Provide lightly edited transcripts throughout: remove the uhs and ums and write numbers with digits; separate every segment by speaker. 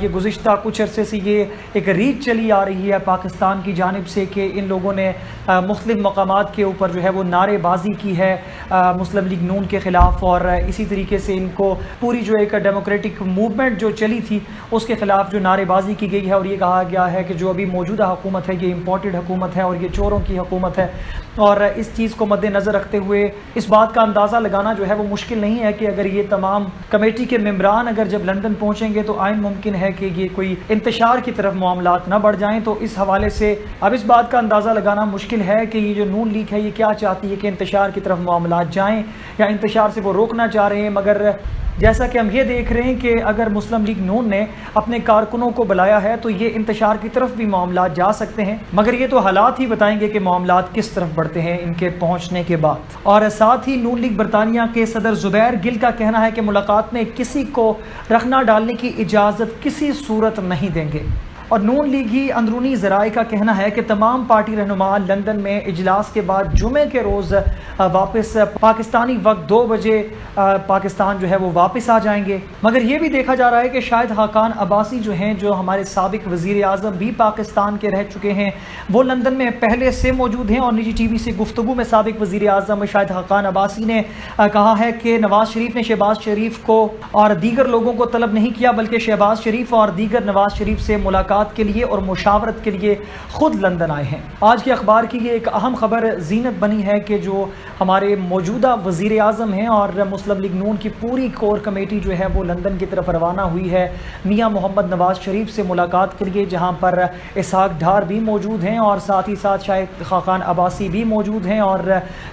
Speaker 1: یہ گزشتہ کچھ عرصے سے یہ ایک ریت چلی آ رہی ہے پاکستان کی جانب سے کہ ان لوگوں نے مختلف مقامات کے اوپر جو ہے وہ نعرے بازی کی ہے مسلم لیگ نون کے خلاف، اور اسی طریقے سے ان کو پوری جو ایک ڈیموکریٹک موومنٹ جو چلی تھی اس کے خلاف جو نعرے بازی کی گئی ہے، اور یہ کہا گیا ہے کہ جو ابھی موجودہ حکومت ہے یہ امپورٹڈ حکومت ہے اور یہ چوروں کی حکومت ہے۔ اور اس چیز کو مد نظر رکھتے ہوئے اس بات کا اندازہ لگانا جو ہے وہ مشکل نہیں ہے کہ اگر یہ تمام کمیٹی کے ممبران اگر جب لندن پہنچیں گے تو آئین ممکن ہے کہ یہ کوئی انتشار کی طرف معاملات نہ بڑھ جائیں۔ تو اس حوالے سے اب اس بات کا اندازہ لگانا مشکل ہے کہ یہ جو نون لیگ ہے یہ کیا چاہتی ہے کہ انتشار کی طرف معاملات جائیں یا انتشار سے وہ روکنا چاہ رہے ہیں۔ مگر جیسا کہ ہم یہ دیکھ رہے ہیں کہ اگر مسلم لیگ نون نے اپنے کارکنوں کو بلایا ہے تو یہ انتشار کی طرف بھی معاملات جا سکتے ہیں، مگر یہ تو حالات ہی بتائیں گے کہ معاملات کس طرف بڑھتے ہیں ان کے پہنچنے کے بعد۔ اور ساتھ ہی نون لیگ برطانیہ کے صدر زبیر گل کا کہنا ہے کہ ملاقات میں کسی کو رخنا ڈالنے کی اجازت کسی صورت نہیں دیں گے، اور نون لیگ ہی اندرونی ذرائع کا کہنا ہے کہ تمام پارٹی رہنما لندن میں اجلاس کے بعد جمعے کے روز واپس پاکستانی وقت 2 بجے پاکستان جو ہے وہ واپس آ جائیں گے۔ مگر یہ بھی دیکھا جا رہا ہے کہ شاہد خاقان عباسی جو ہیں، جو ہمارے سابق وزیر اعظم بھی پاکستان کے رہ چکے ہیں، وہ لندن میں پہلے سے موجود ہیں، اور نجی ٹی وی سے گفتگو میں سابق وزیر اعظم شاہد خاقان عباسی نے کہا ہے کہ نواز شریف نے شہباز شریف کو اور دیگر لوگوں کو طلب نہیں کیا، بلکہ شہباز شریف اور دیگر نواز شریف سے ملاقات کے لیے اور مشاورت کے لیے خود لندن آئے ہیں۔ آج کے اخبار کی یہ ایک اہم خبر زینت بنی ہے کہ جو ہمارے موجودہ وزیر اعظم ہیں اور مسلم لیگ نون کی پوری کور کمیٹی جو ہے وہ لندن کی طرف روانہ ہوئی ہے میاں محمد نواز شریف سے ملاقات کے لیے، جہاں پر اسحاق ڈھار بھی موجود ہیں اور ساتھ ہی ساتھ شاہد خاقان عباسی بھی موجود ہیں، اور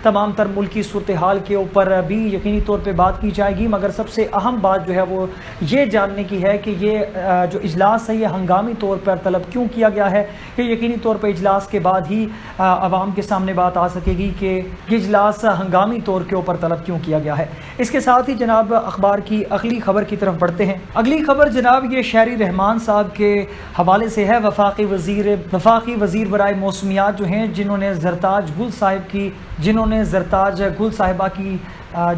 Speaker 1: تمام تر ملکی صورتحال کے اوپر بھی یقینی طور پہ بات کی جائے گی۔ مگر سب سے اہم بات جو ہے وہ یہ جاننے کی ہے کہ یہ جو اجلاس ہے یہ ہنگامی طور پر طلب کیوں کیا گیا ہے، کہ یقینی طور پر اجلاس کے بعد ہی عوام کے سامنے بات آ سکے گی کہ یہ اجلاس ہنگامی طور کے اوپر طلب کیوں کیا گیا ہے۔ اس کے ساتھ ہی جناب اخبار کی اگلی خبر کی طرف بڑھتے ہیں۔ اگلی خبر جناب یہ شہری رحمان صاحب کے حوالے سے ہے۔ وفاقی وزیر برائے موسمیات جو ہیں، جنہوں نے زرتاج گل صاحبہ کی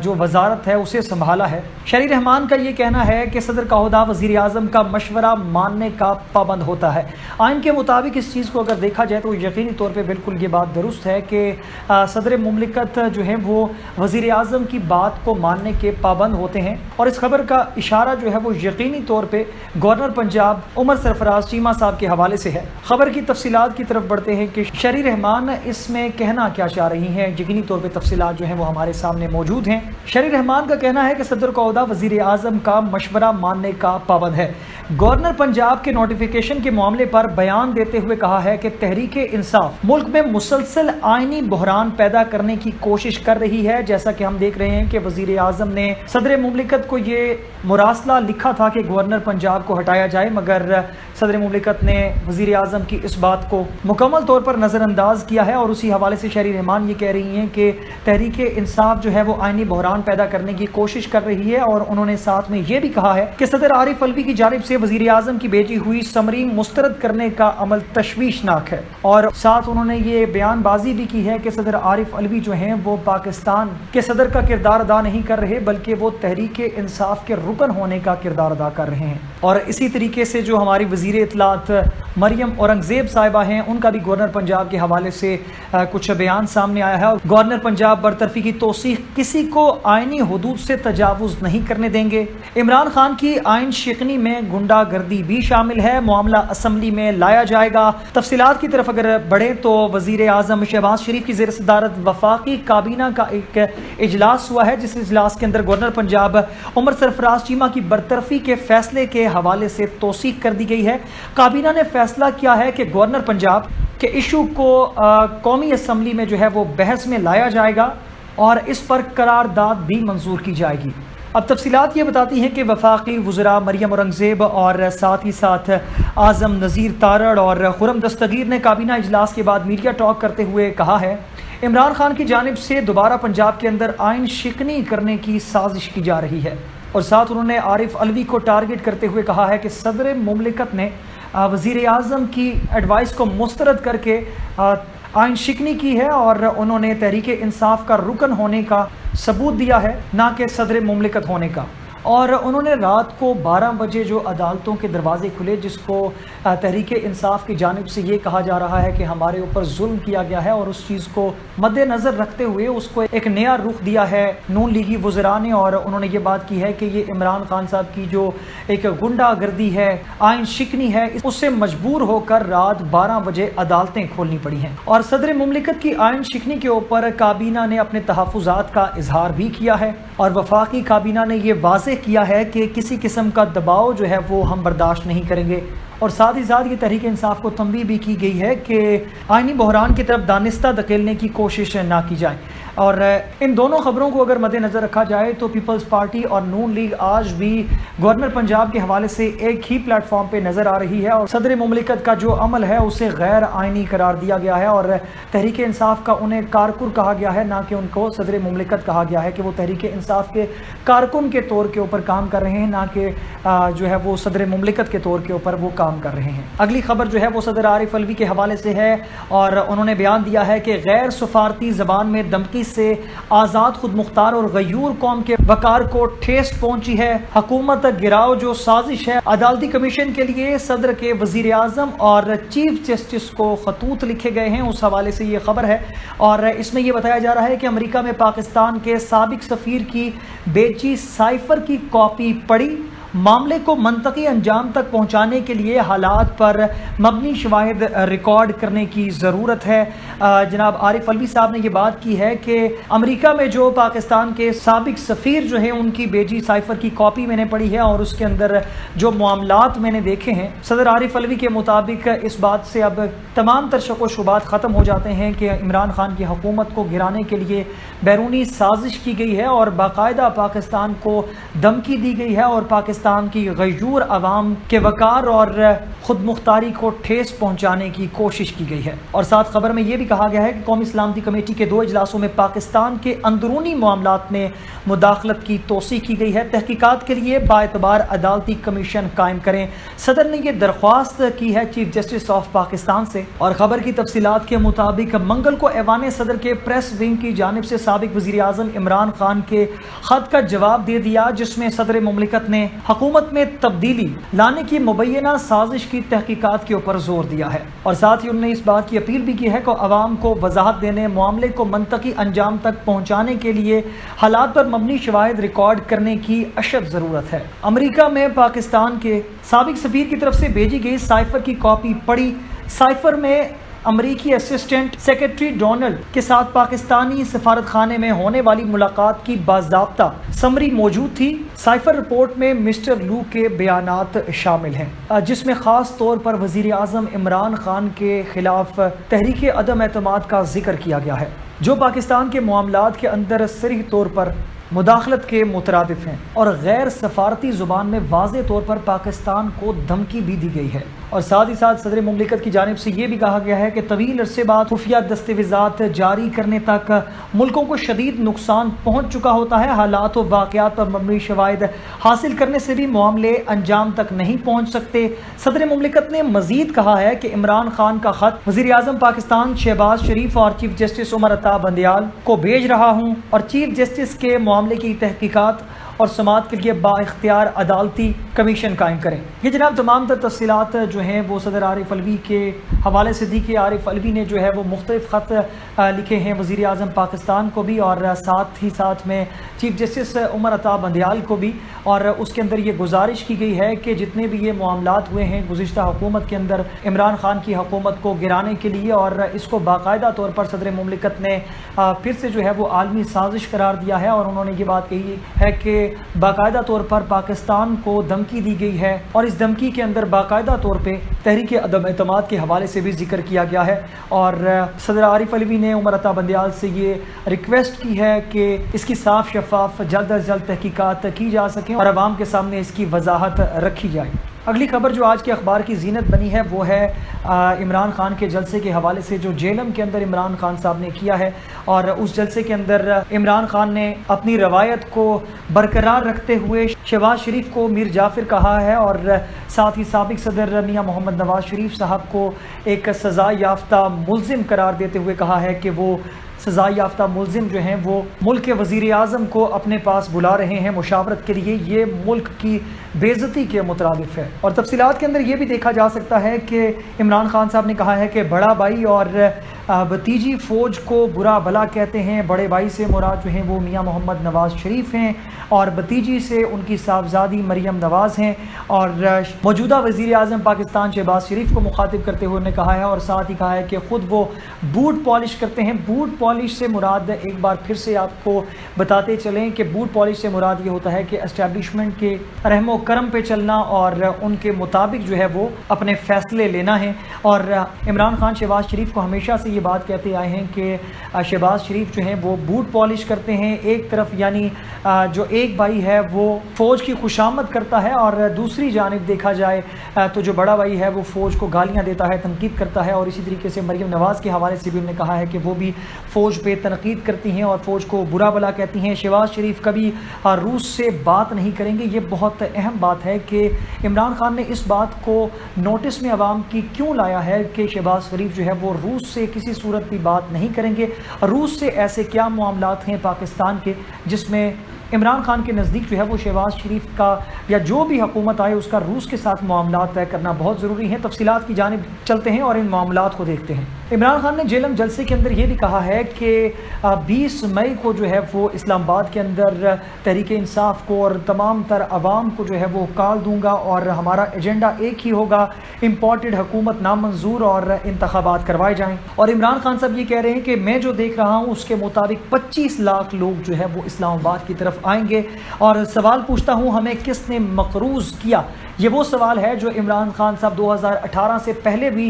Speaker 1: جو وزارت ہے اسے سنبھالا ہے، شہری رحمان کا یہ کہنا ہے کہ صدر کا عہدہ وزیر اعظم کا مشورہ ماننے کا پابند ہوتا ہے۔ آئین کے مطابق اس چیز کو اگر دیکھا جائے تو یقینی طور پہ بالکل یہ بات درست ہے کہ صدر مملکت جو ہے وہ وزیر اعظم کی بات کو ماننے کے پابند ہوتے ہیں، اور اس خبر کا اشارہ جو ہے وہ یقینی طور پہ گورنر پنجاب عمر سرفراز چیمہ صاحب کے حوالے سے ہے۔ خبر کی تفصیلات کی طرف بڑھتے ہیں کہ شہری رحمان اس میں کہنا کیا چاہ رہی ہیں۔ یقینی طور پہ تفصیلات جو ہیں وہ ہمارے سامنے موجود ہیں۔ شہری رحمان کا کہنا ہے کہ صدر کا عہدہ وزیر اعظم کا مشورہ ماننے کا پابند ہے۔ گورنر پنجاب کے نوٹیفیکیشن کے معاملے پر بیان دیتے ہوئے کہا ہے کہ تحریک انصاف ملک میں مسلسل آئینی بحران پیدا کرنے کی کوشش کر رہی ہے۔ جیسا کہ ہم دیکھ رہے ہیں کہ وزیر اعظم نے صدر مملکت کو یہ مراسلہ لکھا تھا کہ گورنر پنجاب کو ہٹایا جائے، مگر صدر مملکت نے وزیر اعظم کی اس بات کو مکمل طور پر نظر انداز کیا ہے، اور اسی حوالے سے شہری رحمان یہ کہہ رہی ہیں کہ تحریک انصاف جو ہے وہ آئینی بحران پیدا کرنے کی کوشش کر رہی ہے، اور انہوں نے ساتھ میں یہ بھی کہا ہے کہ صدر عارف الوی کی جانب سے وزیر اعظم کی بھیجی ہوئی سمری مسترد کرنے کا عمل تشویشناک ہے، اور ساتھ انہوں نے یہ بیان بازی بھی کی ہے کہ صدر عارف الوی جو ہیں وہ پاکستان کے صدر کا کردار ادا نہیں کر رہے بلکہ وہ تحریک انصاف کے رکن ہونے کا کردار ادا کر رہے ہیں۔ اور اسی طریقے سے جو ہماری وزیر اطلاعات مریم اورنگزیب صاحبہ ہیں، ان کا بھی گورنر پنجاب کے حوالے سے کچھ بیان سامنے آیا ہے۔ گورنر پنجاب برطرفی کی توثیق کسی کو آئینی حدود سے تجاوز نہیں کرنے دیں گے۔ عمران خان کی آئین شکنی میں گنڈا گردی بھی شامل ہے، معاملہ اسمبلی میں لایا جائے گا۔ تفصیلات کی طرف اگر بڑھیں تو وزیر اعظم شہباز شریف کی زیر صدارت وفاقی کابینہ کا ایک اجلاس ہوا ہے، جس اجلاس کے اندر گورنر پنجاب عمر سرفراز چیمہ کی برطرفی کے فیصلے کے حوالے سے توثیق کر دی گئی ہے۔ کابینہ نے فیصلہ کیا ہے کہ گورنر پنجاب کے ایشو کو قومی اسمبلی میں جو ہے وہ بحث میں لایا جائے گا اور اس پر قرارداد بھی منظور کی جائے گی۔ اب تفصیلات یہ بتاتی ہیں کہ وفاقی وزراء مریم اورنگزیب اور ساتھ ہی ساتھ اعظم نذیر تارڑ اور خرم دستگیر نے کابینہ اجلاس کے بعد میڈیا ٹاک کرتے ہوئے کہا ہے عمران خان کی جانب سے دوبارہ پنجاب کے اندر آئین شکنی کرنے کی سازش کی جا رہی ہے، اور ساتھ انہوں نے عارف الوی کو ٹارگٹ کرتے ہوئے کہا ہے کہ صدر مملکت نے وزیر اعظم کی ایڈوائس کو مسترد کر کے آئین شکنی کی ہے، اور انہوں نے تحریک انصاف کا رکن ہونے کا ثبوت دیا ہے، نہ کہ صدر مملکت ہونے کا۔ اور انہوں نے رات کو 12 بجے جو عدالتوں کے دروازے کھلے، جس کو تحریک انصاف کی جانب سے یہ کہا جا رہا ہے کہ ہمارے اوپر ظلم کیا گیا ہے، اور اس چیز کو مد نظر رکھتے ہوئے اس کو ایک نیا رخ دیا ہے نون لیگی وزراء نے، اور انہوں نے یہ بات کی ہے کہ یہ عمران خان صاحب کی جو ایک گنڈا گردی ہے، آئین شکنی ہے، اس سے مجبور ہو کر رات 12 بجے عدالتیں کھولنی پڑی ہیں۔ اور صدر مملکت کی آئین شکنی کے اوپر کابینہ نے اپنے تحفظات کا اظہار بھی کیا ہے، اور وفاقی کابینہ نے یہ واضح کیا ہے کہ کسی قسم کا دباؤ جو ہے وہ ہم برداشت نہیں کریں گے، اور ساتھ ہی ساتھ یہ تحریک انصاف کو تنبیہ بھی کی گئی ہے کہ آئینی بحران کی طرف دانستہ دھکیلنے کی کوشش نہ کی جائے۔ اور ان دونوں خبروں کو اگر مد نظر رکھا جائے تو پیپلز پارٹی اور نون لیگ آج بھی گورنر پنجاب کے حوالے سے ایک ہی پلیٹ فارم پہ نظر آ رہی ہے، اور صدر مملکت کا جو عمل ہے اسے غیر آئینی قرار دیا گیا ہے، اور تحریک انصاف کا انہیں کارکن کہا گیا ہے، نہ کہ ان کو صدر مملکت کہا گیا ہے کہ وہ تحریک انصاف کے کارکن کے طور کے اوپر کام کر رہے ہیں، نہ کہ جو ہے وہ صدر مملکت کے طور کے اوپر وہ کام کر رہے ہیں۔ اگلی خبر جو ہے وہ صدر عارف علوی کے حوالے سے ہے، اور انہوں نے بیان دیا ہے کہ غیر سفارتی زبان میں دھمکی سے آزاد خود مختار اور غیور قوم کے وقار کو ٹھیس پہنچی ہے، حکومت گراؤ جو سازش ہے۔ عدالتی کمیشن کے لیے صدر کے وزیر اعظم اور چیف جسٹس کو خطوط لکھے گئے ہیں، اس حوالے سے یہ خبر ہے، اور اس میں یہ بتایا جا رہا ہے کہ امریکہ میں پاکستان کے سابق سفیر کی بیچی سائفر کی کاپی پڑی، معاملے کو منطقی انجام تک پہنچانے کے لیے حالات پر مبنی شواہد ریکارڈ کرنے کی ضرورت ہے۔ جناب عارف علوی صاحب نے یہ بات کی ہے کہ امریکہ میں جو پاکستان کے سابق سفیر جو ہیں ان کی بیجی سائفر کی کاپی میں نے پڑھی ہے، اور اس کے اندر جو معاملات میں نے دیکھے ہیں، صدر عارف علوی کے مطابق اس بات سے اب تمام تر شک و شبہات ختم ہو جاتے ہیں کہ عمران خان کی حکومت کو گرانے کے لیے بیرونی سازش کی گئی ہے، اور باقاعدہ پاکستان کو دھمکی دی گئی ہے، اور پاکستان کی غیور عوام کے وقار اور خود مختاری کو ٹھیس پہنچانے کی کوشش کی گئی ہے۔ اور ساتھ خبر میں یہ بھی کہا گیا ہے کہ قومی سلامتی کمیٹی کے 2 اجلاسوں میں پاکستان کے اندرونی معاملات میں مداخلت کی توثیق کی گئی ہے، تحقیقات کے لیے باعتبار عدالتی کمیشن قائم کریں۔ صدر نے یہ درخواست کی ہے چیف جسٹس آف پاکستان سے، اور خبر کی تفصیلات کے مطابق منگل کو ایوان صدر کے پریس ونگ کی جانب سے سابق وزیر اعظم عمران خان کے خط کا جواب دے دیا، جس میں صدر مملکت نے حکومت میں تبدیلی لانے کی مبینہ سازش کی تحقیقات کے اوپر زور دیا ہے، اور ساتھ ہی انہوں نے اس بات کی اپیل بھی کی ہے کہ عوام کو وضاحت دینے، معاملے کو منطقی انجام تک پہنچانے کے لیے حالات پر مبنی شواہد ریکارڈ کرنے کی اشد ضرورت ہے۔ امریکہ میں پاکستان کے سابق سفیر کی طرف سے بھیجی گئی سائفر کی کاپی پڑھی۔ سائفر میں امریکی اسسٹنٹ سیکرٹری ڈونلڈ کے ساتھ پاکستانی سفارت خانے میں ہونے والی ملاقات کی باضابطہ سمری موجود تھی۔ سائفر رپورٹ میں مسٹر لو کے بیانات شامل ہیں، جس میں خاص طور پر وزیر اعظم عمران خان کے خلاف تحریک عدم اعتماد کا ذکر کیا گیا ہے، جو پاکستان کے معاملات کے اندر صریح طور پر مداخلت کے مترادف ہیں، اور غیر سفارتی زبان میں واضح طور پر پاکستان کو دھمکی بھی دی گئی ہے۔ اور ساتھ ہی ساتھ صدر مملکت کی جانب سے یہ بھی کہا گیا ہے کہ طویل عرصے بعد خفیہ دستاویزات جاری کرنے تک ملکوں کو شدید نقصان پہنچ چکا ہوتا ہے، حالات و واقعات پر مبنی شواہد حاصل کرنے سے بھی معاملے انجام تک نہیں پہنچ سکتے۔ صدر مملکت نے مزید کہا ہے کہ عمران خان کا خط وزیر اعظم پاکستان شہباز شریف اور چیف جسٹس عمر عطا بندیال کو بھیج رہا ہوں، اور چیف جسٹس کے معاملے کی تحقیقات اور سماعت کے لیے با اختیار عدالتی کمیشن قائم کریں۔ یہ جناب تمام تر تفصیلات جو ہیں وہ صدر عارف علوی کے حوالے سے دی کہ عارف علوی نے جو ہے وہ مختلف خط لکھے ہیں وزیر اعظم پاکستان کو بھی، اور ساتھ ہی ساتھ میں چیف جسٹس عمر عطا بندیال کو بھی، اور اس کے اندر یہ گزارش کی گئی ہے کہ جتنے بھی یہ معاملات ہوئے ہیں گزشتہ حکومت کے اندر عمران خان کی حکومت کو گرانے کے لیے، اور اس کو باقاعدہ طور پر صدر مملکت نے پھر سے جو ہے وہ عالمی سازش قرار دیا ہے، اور انہوں نے یہ بات کہی ہے کہ باقاعدہ طور پر پاکستان کو دھمکی دی گئی ہے، اور اس دھمکی کے اندر باقاعدہ طور پہ تحریک عدم اعتماد کے حوالے سے بھی ذکر کیا گیا ہے، اور صدر عارف علوی نے عمر عطا بندیال سے یہ ریکویسٹ کی ہے کہ اس کی صاف شفاف جلد از جلد تحقیقات کی جا سکیں اور عوام کے سامنے اس کی وضاحت رکھی جائے۔ اگلی خبر جو آج کے اخبار کی زینت بنی ہے وہ ہے عمران خان کے جلسے کے حوالے سے جو جیلم کے اندر عمران خان صاحب نے کیا ہے، اور اس جلسے کے اندر عمران خان نے اپنی روایت کو برقرار رکھتے ہوئے شہباز شریف کو میر جعفر کہا ہے، اور ساتھ ہی سابق صدر میاں محمد نواز شریف صاحب کو ایک سزا یافتہ ملزم قرار دیتے ہوئے کہا ہے کہ وہ سزا یافتہ ملزم جو ہیں وہ ملک کے وزیر اعظم کو اپنے پاس بلا رہے ہیں مشاورت کے لیے، یہ ملک کی بے عزتی کے مترادف ہے۔ اور تفصیلات کے اندر یہ بھی دیکھا جا سکتا ہے کہ عمران خان صاحب نے کہا ہے کہ بڑا بھائی اور بھتیجی فوج کو برا بھلا کہتے ہیں۔ بڑے بھائی سے مراد جو ہیں وہ میاں محمد نواز شریف ہیں اور بھتیجی سے ان کی صاحبزادی مریم نواز ہیں۔ اور موجودہ وزیر اعظم پاکستان شہباز شریف کو مخاطب کرتے ہوئے انہوں نے کہا ہے اور ساتھ ہی کہا ہے کہ خود وہ بوٹ پالش کرتے ہیں۔ بوٹ پالش سے مراد ایک بار پھر سے آپ کو بتاتے چلیں کہ بوٹ پالش سے مراد یہ ہوتا ہے کہ اسٹیبلشمنٹ کے رحم و کرم پہ چلنا اور ان کے مطابق جو ہے وہ اپنے فیصلے لینا ہے۔ اور عمران خان شہباز شریف کو ہمیشہ سے یہ بات کہتے آئے ہیں کہ شہباز شریف جو ہیں وہ بوٹ پالش کرتے ہیں۔ ایک طرف یعنی جو ایک بھائی ہے وہ فوج کی خوشامد کرتا ہے اور دوسری جانب دیکھا جائے تو جو بڑا بھائی ہے وہ فوج کو گالیاں دیتا ہے، تنقید کرتا ہے۔ اور اسی طریقے سے مریم نواز کے حوالے سے بھی انہوں نے کہا ہے کہ وہ بھی فوج پہ تنقید کرتی ہیں اور فوج کو برا بھلا کہتی ہیں۔ شہباز شریف کبھی روس سے بات نہیں کریں گے۔ یہ بہت اہم بات ہے کہ عمران خان نے اس بات کو نوٹس میں عوام کی کیوں لایا ہے کہ شہباز شریف جو ہے وہ روس سے کسی صورت بھی بات نہیں کریں گے۔ روس سے ایسے کیا معاملات ہیں پاکستان کے جس میں عمران خان کے نزدیک جو ہے وہ شہباز شریف کا یا جو بھی حکومت آئے اس کا روس کے ساتھ معاملات طے کرنا بہت ضروری ہے۔ تفصیلات کی جانب چلتے ہیں اور ان معاملات کو دیکھتے ہیں۔ عمران خان نے جیلم جلسے کے اندر یہ بھی کہا ہے کہ 20 مئی کو جو ہے وہ اسلام آباد کے اندر تحریک انصاف کو اور تمام تر عوام کو جو ہے وہ کال دوں گا اور ہمارا ایجنڈا ایک ہی ہوگا، امپورٹڈ حکومت نامنظور اور انتخابات کروائے جائیں۔ اور عمران خان صاحب یہ کہہ رہے ہیں کہ میں جو دیکھ رہا ہوں اس کے مطابق 25 لاکھ لوگ جو ہے وہ اسلام آباد کی طرف آئیں گے۔ اور سوال پوچھتا ہوں ہمیں کس نے مقروض کیا؟ یہ وہ سوال ہے جو عمران خان صاحب 2018 سے پہلے بھی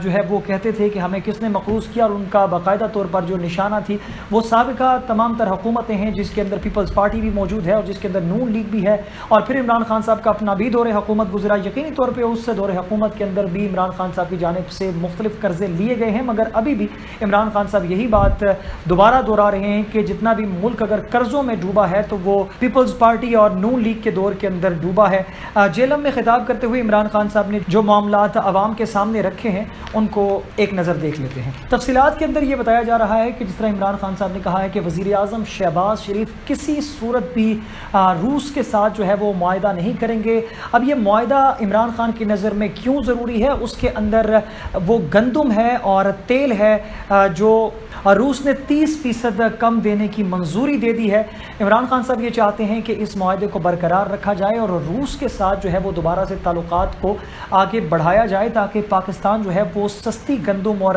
Speaker 1: جو ہے وہ کہتے تھے کہ ہمیں کس نے مقروض کیا، اور ان کا باقاعدہ طور پر جو نشانہ تھی وہ سابقہ تمام تر حکومتیں ہیں جس کے اندر پیپلز پارٹی بھی موجود ہے اور جس کے اندر نون لیگ بھی ہے۔ اور پھر عمران خان صاحب کا اپنا بھی دور حکومت گزرا، یقینی طور پہ اس دور حکومت کے اندر بھی عمران خان صاحب کی جانب سے مختلف قرضے لیے گئے ہیں، مگر ابھی بھی عمران خان صاحب یہی بات دوبارہ دہرا رہے ہیں کہ جتنا بھی ملک اگر قرضوں میں ڈوبا ہے تو وہ پیپلز پارٹی اور نون لیگ کے دور کے اندر ڈوبا ہے۔ جیلم میں خطاب کرتے ہوئے عمران خان صاحب نے جو معاملات عوام کے سامنے رکھے ہیں ان کو ایک نظر دیکھ لیتے ہیں۔ تفصیلات کے اندر یہ بتایا جا رہا ہے کہ جس طرح عمران خان صاحب نے کہا ہے کہ وزیر اعظم شہباز شریف کسی صورت بھی روس کے ساتھ جو ہے وہ معاہدہ نہیں کریں گے۔ اب یہ معاہدہ عمران خان کی نظر میں کیوں ضروری ہے؟ اس کے اندر وہ گندم ہے اور تیل ہے جو روس نے 30% کم دینے کی منظوری دے دی ہے۔ عمران خان صاحب یہ چاہتے ہیں کہ اس معاہدے کو برقرار رکھا جائے اور روس کے ساتھ جو ہے وہ دوبارہ سے تعلقات کو آگے بڑھایا جائے تاکہ پاکستان جو ہے وہ سستی گندم اور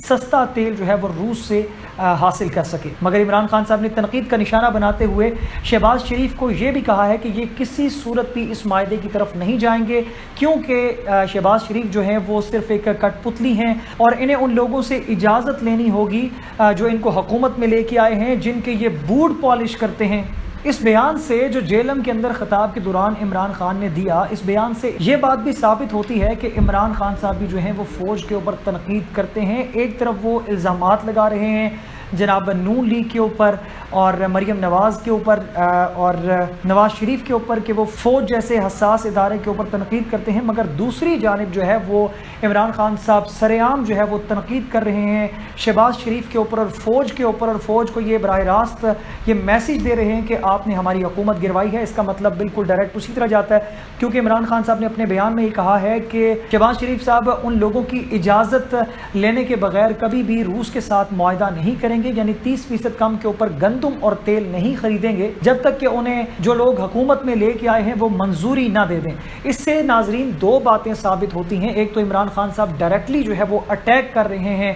Speaker 1: سستا تیل جو ہے وہ روس سے حاصل کر سکے۔ مگر عمران خان صاحب نے تنقید کا نشانہ بناتے ہوئے شہباز شریف کو یہ بھی کہا ہے کہ یہ کسی صورت بھی اس معاہدے کی طرف نہیں جائیں گے، کیونکہ شہباز شریف جو ہیں وہ صرف ایک کٹ پتلی ہیں اور انہیں ان لوگوں سے اجازت لینی ہوگی جو ان کو حکومت میں لے کے آئے ہیں، جن کے یہ بوٹ پالش کرتے ہیں۔ اس بیان سے جو جیلم کے اندر خطاب کے دوران عمران خان نے دیا، اس بیان سے یہ بات بھی ثابت ہوتی ہے کہ عمران خان صاحب بھی جو ہیں وہ فوج کے اوپر تنقید کرتے ہیں۔ ایک طرف وہ الزامات لگا رہے ہیں جناب نون لیگ کے اوپر اور مریم نواز کے اوپر اور نواز شریف کے اوپر کہ وہ فوج جیسے حساس ادارے کے اوپر تنقید کرتے ہیں، مگر دوسری جانب جو ہے وہ عمران خان صاحب سرعام جو ہے وہ تنقید کر رہے ہیں شہباز شریف کے اوپر اور فوج کے اوپر، اور فوج کو یہ براہ راست یہ میسیج دے رہے ہیں کہ آپ نے ہماری حکومت گروائی ہے۔ اس کا مطلب بالکل ڈائریکٹ اسی طرح جاتا ہے، کیونکہ عمران خان صاحب نے اپنے بیان میں یہ کہا ہے کہ شہباز شریف صاحب ان لوگوں کی اجازت لینے کے بغیر کبھی بھی روس کے ساتھ معاہدہ نہیں کریں گے، یعنی 30% کم کے اوپر گندم اور تیل نہیں خریدیں گے جب تک کہ انہیں جو لوگ حکومت میں لے کے آئے ہیں وہ منظوری نہ دے دیں۔ اس سے ناظرین دو باتیں ثابت ہوتی ہیں، ایک تو عمران خان صاحب ڈائریکٹلی جو ہے وہ اٹیک کر رہے ہیں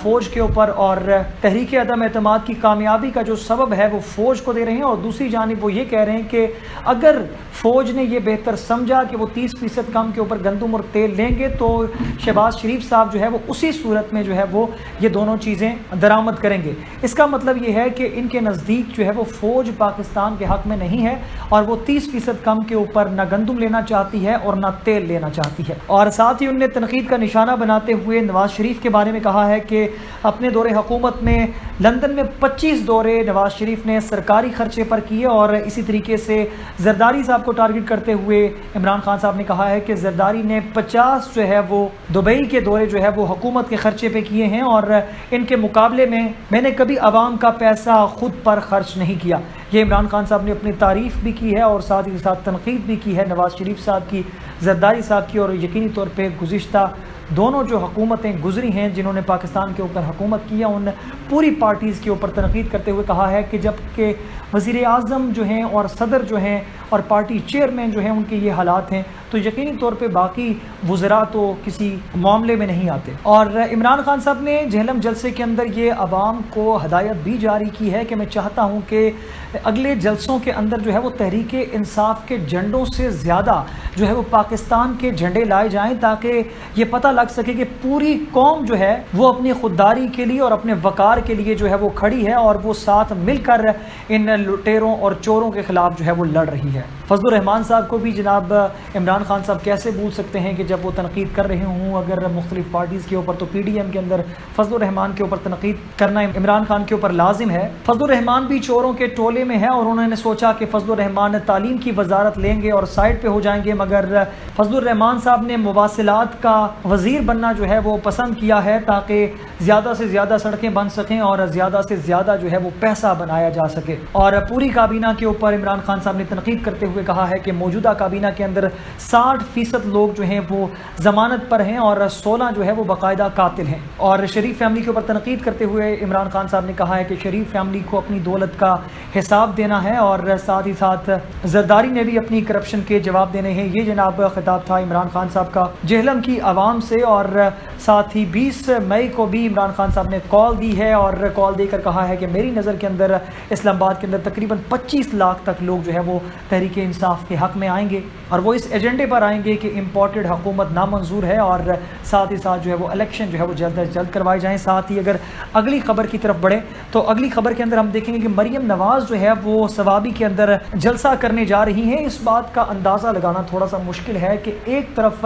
Speaker 1: فوج کے اوپر اور تحریک عدم اعتماد کی کامیابی کا جو سبب ہے وہ فوج کو دے رہے ہیں، اور دوسری جانب وہ یہ کہہ رہے ہیں کہ اگر فوج نے یہ بہتر سمجھا کہ وہ 30% کم کے اوپر گندم اور تیل لیں گے تو شہباز شریف صاحب جو ہے وہ اسی صورت میں جو ہے وہ یہ دونوں چیزیں درآمد کریں گے۔ اس کا مطلب یہ ہے کہ ان کے نزدیک جو ہے وہ فوج پاکستان کے حق میں نہیں ہے اور وہ 30% کم کے اوپر نہ گندم لینا چاہتی ہے اور نہ تیل لینا چاہتی ہے۔ اور ساتھ ہی انہوں نے تنقید کا نشانہ بناتے ہوئے نواز شریف کے بارے میں کہا ہے کہ اپنے دور حکومت میں لندن میں 25 دورے نواز شریف نے سرکاری خرچے پر کیے، اور اسی طریقے سے زرداری صاحب کو ٹارگٹ کرتے ہوئے عمران خان صاحب نے کہا ہے کہ زرداری نے 50 جو ہے وہ دبئی کے دورے جو ہے وہ حکومت کے خرچے پہ کیے ہیں، اور ان کے مقابلے میں میں نے کبھی عوام کا پیسہ خود پر خرچ نہیں کیا۔ یہ عمران خان صاحب نے اپنی تعریف بھی کی ہے اور ساتھ ہی ساتھ تنقید بھی کی ہے نواز شریف صاحب کی، زرداری صاحب کی، اور یقینی طور پہ گزشتہ دونوں جو حکومتیں گزری ہیں جنہوں نے پاکستان کے اوپر حکومت کی ہے ان پوری پارٹیز کے اوپر تنقید کرتے ہوئے کہا ہے کہ جب کہ وزیر اعظم جو ہیں اور صدر جو ہیں اور پارٹی چیئرمین جو ہیں ان کے یہ حالات ہیں تو یقینی طور پہ باقی وزراء تو کسی معاملے میں نہیں آتے۔ اور عمران خان صاحب نے جہلم جلسے کے اندر یہ عوام کو ہدایت بھی جاری کی ہے کہ میں چاہتا ہوں کہ اگلے جلسوں کے اندر جو ہے وہ تحریک انصاف کے جھنڈوں سے زیادہ جو ہے وہ پاکستان کے جھنڈے لائے جائیں تاکہ یہ پتہ لگ سکے کہ پوری قوم جو ہے وہ اپنی خودداری کے لیے اور اپنے وقار کے لیے جو ہے وہ کھڑی ہے اور وہ ساتھ مل کر ان لٹیروں اور چوروں کے خلاف جو ہے وہ لڑ رہی ہے۔ فضل الرحمان صاحب کو بھی جناب عمران خان صاحب کیسے بھول سکتے ہیں کہ جب وہ تنقید کر رہے ہوں اگر مختلف پارٹیز کے اوپر تو پی ڈی ایم کے اندر فضل الرحمان کے اوپر تنقید کرنا عمران خان کے اوپر لازم ہے۔ فضل الرحمان بھی چوروں کے ٹولے میں ہے اور انہوں نے سوچا کہ فضل الرحمان تعلیم کی وزارت لیں گے اور سائڈ پہ ہو جائیں گے، مگر فضل الرحمان صاحب نے مواصلات کا وزیر بننا جو ہے وہ پسند کیا ہے تاکہ زیادہ سے زیادہ سڑکیں بن سکیں اور زیادہ سے زیادہ جو ہے وہ پیسہ بنایا جا سکے۔ اور پوری کابینہ کے اوپر عمران خان صاحب نے تنقید کرتے ہوئے کہا ہے کہ موجودہ کابینہ کے اندر 60% لوگ جو ہیں وہ ضمانت پر ہیں اور 16 جو ہے وہ باقاعدہ قاتل ہیں۔ اور شریف فیملی کے اوپر تنقید کرتے ہوئے عمران خان صاحب نے کہا ہے کہ شریف فیملی کو اپنی دولت کا حساب دینا ہے اور ساتھ ہی ساتھ زرداری نے بھی اپنی کرپشن کے جواب دینے ہیں۔ یہ جناب خطاب تھا عمران خان صاحب کا جہلم کی عوام سے، اور ساتھ ہی 20 مئی کو بھی عمران خان صاحب نے کال دی ہے اور کال دے کر کہا ہے کہ میری نظر کے اندر اسلام آباد کے اندر تقریباً 25 لاکھ تک لوگ جو ہے وہ تحریک انصاف کے حق میں آئیں گے اور وہ اس ایجنڈے پر آئیں گے کہ امپورٹڈ حکومت نامنظور ہے اور ساتھ ہی ساتھ جو ہے وہ الیکشن جو ہے وہ جلد از جلد کروائے جائیں۔ ساتھ ہی اگر اگلی خبر کی طرف بڑھیں تو اگلی خبر کے اندر ہم دیکھیں گے کہ مریم نواز جو ہے وہ ثوابی کے اندر جلسہ کرنے جا رہی ہیں۔ اس بات کا اندازہ لگانا تھوڑا سا مشکل ہے کہ ایک طرف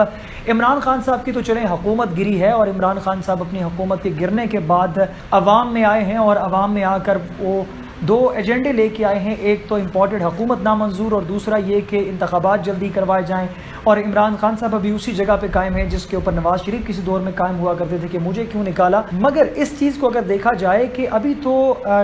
Speaker 1: عمران خان صاحب کی تو چلیں حکومت گری ہے اور عمران خان صاحب اپنی حکومت کے گرنے کے بعد عوام میں آئے ہیں اور عوام میں آ کر وہ 2 ایجنڈے لے کے آئے ہیں، ایک تو امپورٹڈ حکومت نامنظور اور دوسرا یہ کہ انتخابات جلدی کروائے جائیں۔ اور عمران خان صاحب ابھی اسی جگہ پہ قائم ہیں جس کے اوپر نواز شریف کسی دور میں قائم ہوا کرتے تھے کہ مجھے کیوں نکالا۔ مگر اس چیز کو اگر دیکھا جائے کہ ابھی تو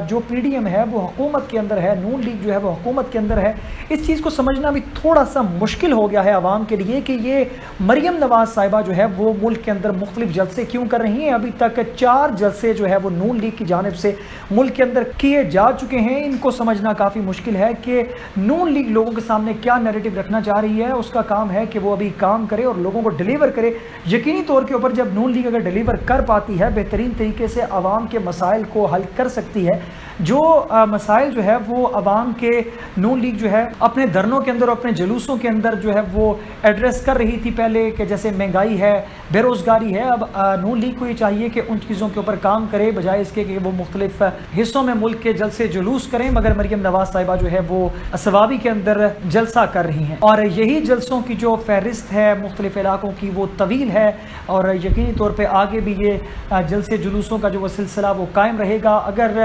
Speaker 1: جو پی ڈی ایم ہے وہ حکومت کے اندر ہے، نون لیگ جو ہے وہ حکومت کے اندر ہے، اس چیز کو سمجھنا بھی تھوڑا سا مشکل ہو گیا ہے عوام کے لیے کہ یہ مریم نواز صاحبہ جو ہے وہ ملک کے اندر مختلف جلسے کیوں کر رہی ہیں۔ ابھی تک 4 جلسے جو ہے وہ نون لیگ کی جانب سے ملک کے اندر کیے جا چکے ہیں۔ ان کو سمجھنا کافی مشکل ہے کہ نون لیگ لوگوں کے سامنے کیا نیریٹو رکھنا چاہ رہی ہے۔ اس کا کام ہے کہ وہ ابھی کام کرے اور لوگوں کو ڈیلیور کرے۔ یقینی طور کے اوپر جب نون لیگ اگر ڈیلیور کر پاتی ہے، بہترین طریقے سے عوام کے مسائل کو حل کر سکتی ہے، جو مسائل جو ہے وہ عوام کے نون لیگ جو ہے اپنے دھرنوں کے اندر اور اپنے جلوسوں کے اندر جو ہے وہ ایڈریس کر رہی تھی پہلے کہ جیسے مہنگائی ہے، بے روزگاری ہے، اب نون لیگ کو یہ چاہیے کہ ان چیزوں کے اوپر کام کرے بجائے اس کے کہ وہ مختلف حصوں میں ملک کے جلسے جلوس کریں۔ مگر مریم نواز صاحبہ جو ہے وہ ثوابی کے اندر جلسہ کر رہی ہیں اور یہی جلسوں کی جو فہرست ہے مختلف علاقوں کی وہ طویل ہے اور یقینی طور پہ آگے بھی یہ جلسے جلوسوں کا جو وہ سلسلہ وہ قائم رہے گا۔ اگر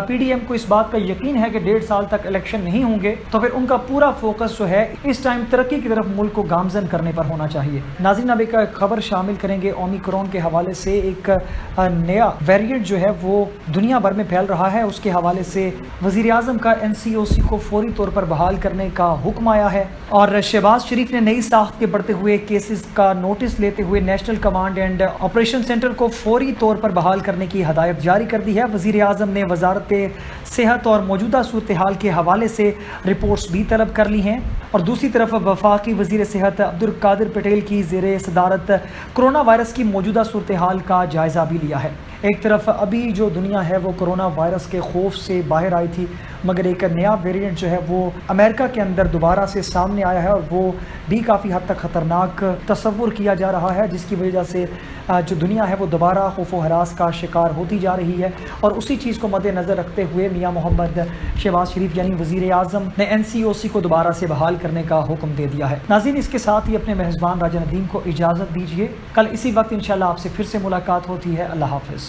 Speaker 1: پی ڈی ایم کو اس بات کا یقین ہے کہ 1.5 سال تک الیکشن نہیں ہوں گے تو پھر ان کا پورا فوکس جو ہے اس ٹائم ترقی کی طرف ملک کو گامزن کرنے پر ہونا چاہیے۔ ناظرین اب ایک خبر شامل کریں گے اومیکرون کے حوالے سے۔ ایک نیا ویریئنٹ جو ہے وہ دنیا بھر میں پھیل رہا ہے، اس کے حوالے سے وزیر اعظم کا NCOC کو فوری طور پر بحال کرنے کا حکم آیا ہے اور شہباز شریف نے نئی ساخت کے بڑھتے ہوئے کیسز کا نوٹس لیتے ہوئے national command and operation centre کو فوری طور پر بحال کرنے کی ہدایت جاری کر دی ہے۔ وزیر اعظم نے وزارت صحت اور موجودہ صورتحال کے حوالے سے رپورٹس بھی طلب کر لی ہیں اور دوسری طرف وفاقی وزیر صحت عبدالقادر پٹیل کی زیر صدارت کرونا وائرس کی موجودہ صورتحال کا جائزہ بھی لیا ہے۔ ایک طرف ابھی جو دنیا ہے وہ کرونا وائرس کے خوف سے باہر آئی تھی، مگر ایک نیا ویریئنٹ جو ہے وہ امریکہ کے اندر دوبارہ سے سامنے آیا ہے اور وہ بھی کافی حد تک خطرناک تصور کیا جا رہا ہے، جس کی وجہ سے جو دنیا ہے وہ دوبارہ خوف و ہراس کا شکار ہوتی جا رہی ہے اور اسی چیز کو مد نظر رکھتے ہوئے میاں محمد شہباز شریف یعنی وزیر اعظم نے NCOC کو دوبارہ سے بحال کرنے کا حکم دے دیا ہے۔ ناظرین اس کے ساتھ ہی اپنے میزبان راجہ ندیم کو اجازت دیجیے، کل اسی وقت انشاءاللہ آپ سے پھر سے ملاقات ہوتی ہے۔ اللہ حافظ۔